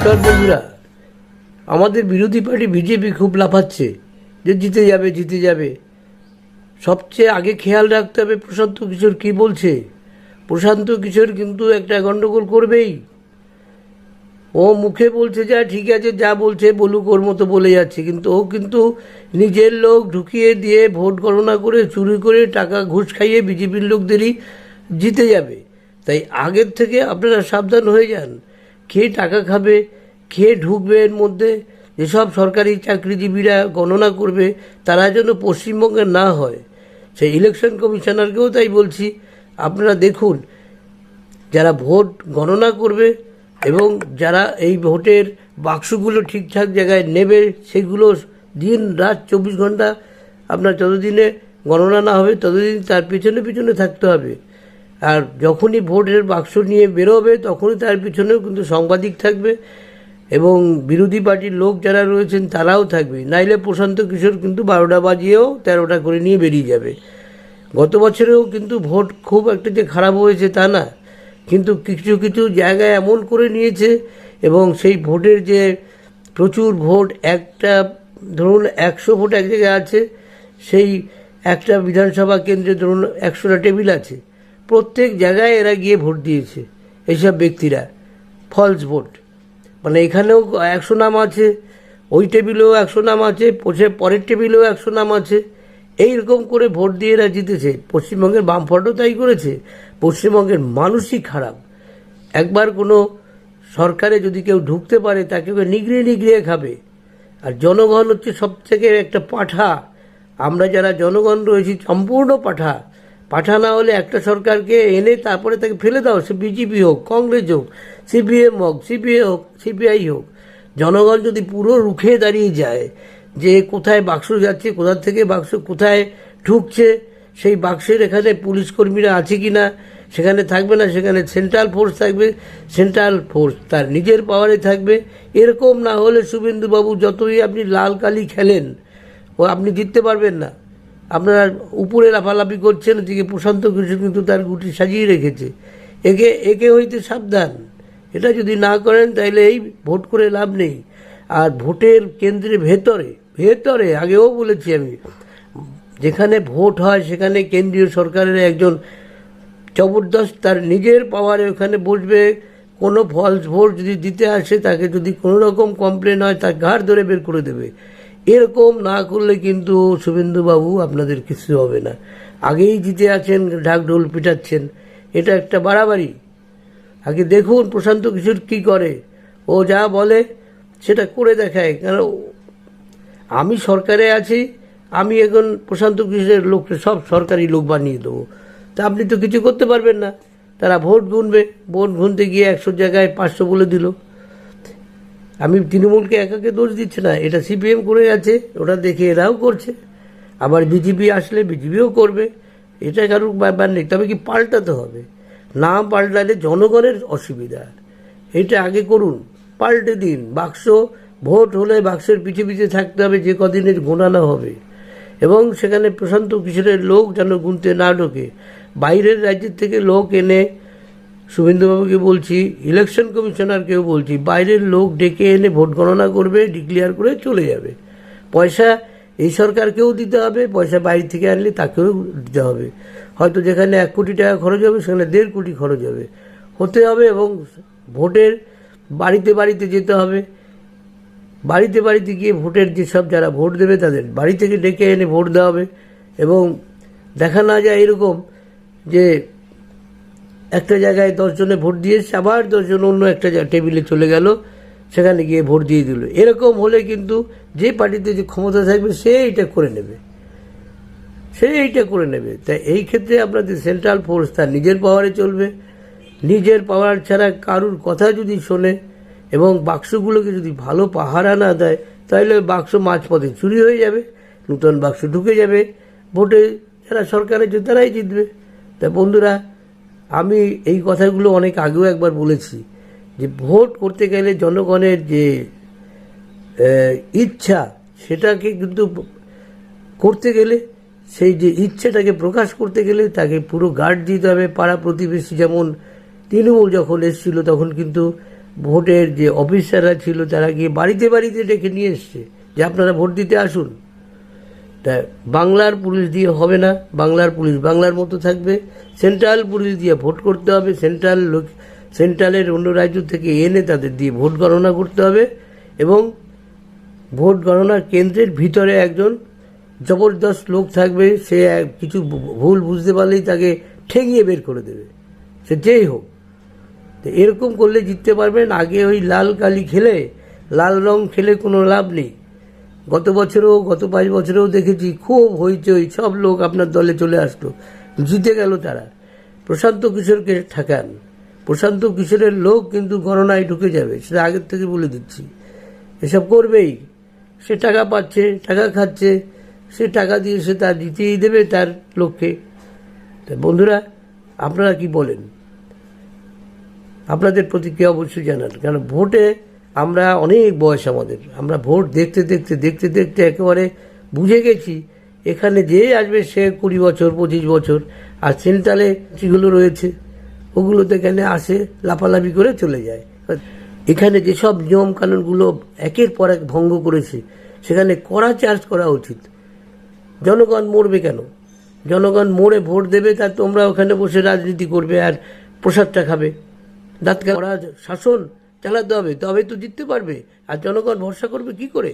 নমস্কার বন্ধুরা, আমাদের বিরোধী পার্টি বিজেপি খুব লাফাচ্ছে যে জিতে যাবে। সবচেয়ে আগে খেয়াল রাখতে হবে প্রশান্ত কিশোর কী বলছে। প্রশান্ত কিশোর কিন্তু একটা গণ্ডগোল করবেই। ও মুখে বলছে যা ঠিক আছে, যা বলছে বলুক, ওর মতো বলে যাচ্ছে, কিন্তু ও কিন্তু নিজের লোক ঢুকিয়ে দিয়ে ভোট গণনা করে চুরি করে টাকা ঘুষ খাইয়ে বিজেপির লোকদেরই জিতে যাবে। তাই আগের থেকে আপনারা সাবধান হয়ে যান। খেয়ে টাকা খাবে, খেয়ে ঢুকবে এর মধ্যে, যেসব সরকারি চাকরিজীবীরা গণনা করবে তারা যেন পশ্চিমবঙ্গের না হয়। সেই ইলেকশন কমিশনারকেও তাই বলছি, আপনারা দেখুন যারা ভোট গণনা করবে এবং যারা এই ভোটের বাক্সগুলো ঠিকঠাক জায়গায় নেবে, সেগুলো দিন রাত 24 ঘন্টা আপনার যতদিনে গণনা না হবে ততদিন তার পিছনে থাকতে হবে। আর যখনই ভোটের বাক্স নিয়ে বেরোবে তখনই তার পিছনেও কিন্তু সাংবাদিক থাকবে এবং বিরোধী পার্টির লোক যারা রয়েছেন তারাও থাকবে। নাইলে প্রশান্ত কিশোর কিন্তু 12টা বাজিয়েও 13টা করে নিয়ে বেরিয়ে যাবে। গত বছরেও কিন্তু ভোট খুব একটা যে খারাপ হয়েছে তা না, কিন্তু কিছু জায়গায় এমন করে নিয়েছে এবং সেই ভোটের যে প্রচুর ভোট, একটা ধরুন 100 ভোট এক জায়গায় আছে, সেই একটা বিধানসভা কেন্দ্রে ধরুন 100টা টেবিল আছে, প্রত্যেক জায়গায় এরা গিয়ে ভোট দিয়েছে এইসব ব্যক্তিরা, ফলস ভোট। মানে এখানেও 100 নাম আছে, ওই টেবিলেও 100 নাম আছে, পরের টেবিলেও 100 নাম আছে, এইরকম করে ভোট দিয়ে এরা জিতেছে। পশ্চিমবঙ্গের বামফ্রন্টও তাই করেছে। পশ্চিমবঙ্গের মানুষই খারাপ। একবার কোনো সরকারে যদি কেউ ঢুকতে পারে তাকে নিগড়িয়ে খাবে। আর জনগণ হচ্ছে সবথেকে একটা পাঁঠা। আমরা যারা জনগণ রয়েছি সম্পূর্ণ পাঁঠা না হলে একটা সরকারকে এনে তারপরে তাকে ফেলে দাও, সে বিজেপি হোক, কংগ্রেস হোক, সিপিএম হোক, সিপিআই হোক। জনগণ যদি পুরো রুখে দাঁড়িয়ে যায় যে কোথায় বাক্স যাচ্ছে, কোথা থেকে বাক্স কোথায় ঢুকছে, সেই বাক্সের এখানে পুলিশ কর্মীরা আছে কি না, সেখানে থাকবে না, সেখানে সেন্ট্রাল ফোর্স থাকবে, সেন্ট্রাল ফোর্স তার নিজের পাওয়ারে থাকবে। এরকম না হলে শুভেন্দুবাবু যতই আপনি লাল কালি খেলেন, ও আপনি জিততে পারবেন না। আপনারা উপরে লাফালাফি করছেন, ওদিকে প্রশান্ত কিশোর কিন্তু তার গুটি সাজিয়ে রেখেছে। একে হইতে সাবধান। এটা যদি না করেন তাহলে এই ভোট করে লাভ নেই। আর ভোটের কেন্দ্রের ভেতরে আগেও বলেছি আমি, যেখানে ভোট হয় সেখানে কেন্দ্রীয় সরকারের একজন জবরদস্ত তার নিজের পাওয়ারে ওখানে বসবে। কোনো ফলস ভোট যদি দিতে আসে, তাকে যদি কোনো রকম কমপ্লেন হয় তার ঘাড় ধরে বের করে দেবে। এরকম না করলে কিন্তু শুভেন্দুবাবু আপনাদের কিছু হবে না। আগেই জিতে আছেন, ঢাকঢোল পিটাচ্ছেন, এটা একটা বাড়াবাড়ি। আগে দেখুন প্রশান্ত কিশোর কী করে। ও যা বলে সেটা করে দেখায়। কারণ আমি সরকারে আছি, আমি এখন প্রশান্ত কিশোরের লোককে সব সরকারি লোক বানিয়ে দেবো। তা আপনি তো কিছু করতে পারবেন না। তারা ভোট গুনবে, ভোট গুনতে গিয়ে 100 জায়গায় 500 বলে দিল। আমি তৃণমূলকে একাকে দোষ দিচ্ছি না, এটা সিপিএম করে গেছে, ওটা দেখে এরাও করছে। আবার বিজেপি আসলে বিজেপিও করবে, এটা কারোর ব্যাপার নেই। তবে কি পাল্টাতে হবে, না পাল্টালে জনগণের অসুবিধা। এটা আগে করুন, পাল্টে দিন। বাক্স ভোট হলে বাক্সের পিছিয়ে থাকতে হবে যে কদিনের গোনানো হবে, এবং সেখানে প্রশান্ত কিশোরের লোক যেন গুনতে না ঢোকে। বাইরের রাজ্যের থেকে লোক এনে, শুভেন্দুবাবুকে বলছি, ইলেকশন কমিশনারকেও বলছি, বাইরের লোক ডেকে এনে ভোট গণনা করবে, ডিক্লেয়ার করে চলে যাবে। পয়সা এই সরকারকেও দিতে হবে, পয়সা বাইরে থেকে আনলে তাকেও দিতে হবে। হয়তো যেখানে 1 কোটি টাকা খরচ হবে সেখানে 1.5 কোটি খরচ হতে হবে। এবং ভোটের বাড়িতে যেতে হবে, বাড়িতে গিয়ে ভোটের যেসব যারা ভোট দেবে তাদের বাড়ি থেকে ডেকে এনে ভোট দেওয়া হবে। এবং দেখা না যায় এরকম যে একটা জায়গায় 10 জনে ভোট দিয়েছে, আবার 10 জন অন্য একটা টেবিলে চলে গেল, সেখানে গিয়ে ভোট দিয়ে দিল। এরকম হলে কিন্তু যে পার্টিতে যে ক্ষমতা থাকবে সে এইটা করে নেবে। তাই এই ক্ষেত্রে আপনাদের সেন্ট্রাল ফোর্স তার নিজের পাওয়ারে চলবে। নিজের পাওয়ার ছাড়া কারুর কথা যদি শোনে এবং বাক্সগুলোকে যদি ভালো পাহারা না দেয়, তাহলে বাক্স মাঝপথে চুরি হয়ে যাবে, নূতন বাক্স ঢুকে যাবে, ভোটে যারা সরকারে তারাই জিতবে। তাই বন্ধুরা, আমি এই কথাগুলো অনেক আগেও একবার বলেছি যে ভোট করতে গেলে জনগণের যে ইচ্ছা, সেটাকে কিন্তু করতে গেলে, সেই যে ইচ্ছেটাকে প্রকাশ করতে গেলে তাকে পুরো গার্ড দিতে হবে। পাড়া প্রতিবেশী, যেমন তৃণমূল যখন এসেছিল তখন কিন্তু ভোটের যে অফিসাররা ছিল তারা গিয়ে বাড়িতে বাড়িতে ডেকে নিয়ে এসছে যে আপনারা ভোট দিতে আসুন। তা বাংলার পুলিশ দিয়ে হবে না, বাংলার পুলিশ বাংলার মতো থাকবে, সেন্ট্রাল পুলিশ দিয়ে ভোট করতে হবে, সেন্ট্রালের অন্য রাজ্য থেকে এনে তাদের দিয়ে ভোট গণনা করতে হবে, এবং ভোট গণনার কেন্দ্রের ভিতরে একজন জবরদস্ত লোক থাকবে, সে কিছু ভুল বুঝতে পারলেই তাকে ঠেঙিয়ে বের করে দেবে, সে যেই হোক। তো এরকম করলে জিততে পারবেন। আগে ওই লাল কালি খেলে, লাল রং খেলে কোনো লাভ নেই। গত 5 বছরেও দেখেছি খুব হইচই, সব লোক আপনার দলে চলে আসতো, জিতে গেল তারা। প্রশান্ত কিশোরকে ঠেকান, প্রশান্ত কিশোরের লোক কিন্তু গণনায় ঢুকে যাবে, সেটা আগের থেকে বলে দিচ্ছি। এসব করবেই, সে টাকা পাচ্ছে, টাকা খাচ্ছে, সে টাকা দিয়ে সে তার জিতেই দেবে তার লোককে। তা বন্ধুরা, আপনারা কি বলেন? আপনাদের প্রতিক্রিয়া অবশ্যই জানান, কারণ ভোটে আমরা অনেক বয়স আমাদের, আমরা ভোট দেখতে দেখতে দেখতে দেখতে একেবারে বুঝে গেছি এখানে যে আসবে সে 20 বছর 25 বছর, আর সেন্ট্রালে যেগুলো রয়েছে ওগুলোতে এখানে আসে লাফালাফি করে চলে যায়। এখানে যেসব নিয়ম কানুনগুলো একের পর এক ভঙ্গ করেছে সেখানে কড়া চার্জ করা উচিত। জনগণ মরবে কেন? জনগণ মরে ভোট দেবে, তার তোমরা ওখানে বসে রাজনীতি করবে আর প্রসাদটা খাবে। দাঁত কড়া শাসন চালাতে হবে, তবে তো জিততে পারবে। আর জনগণ ভরসা করবে কি করে?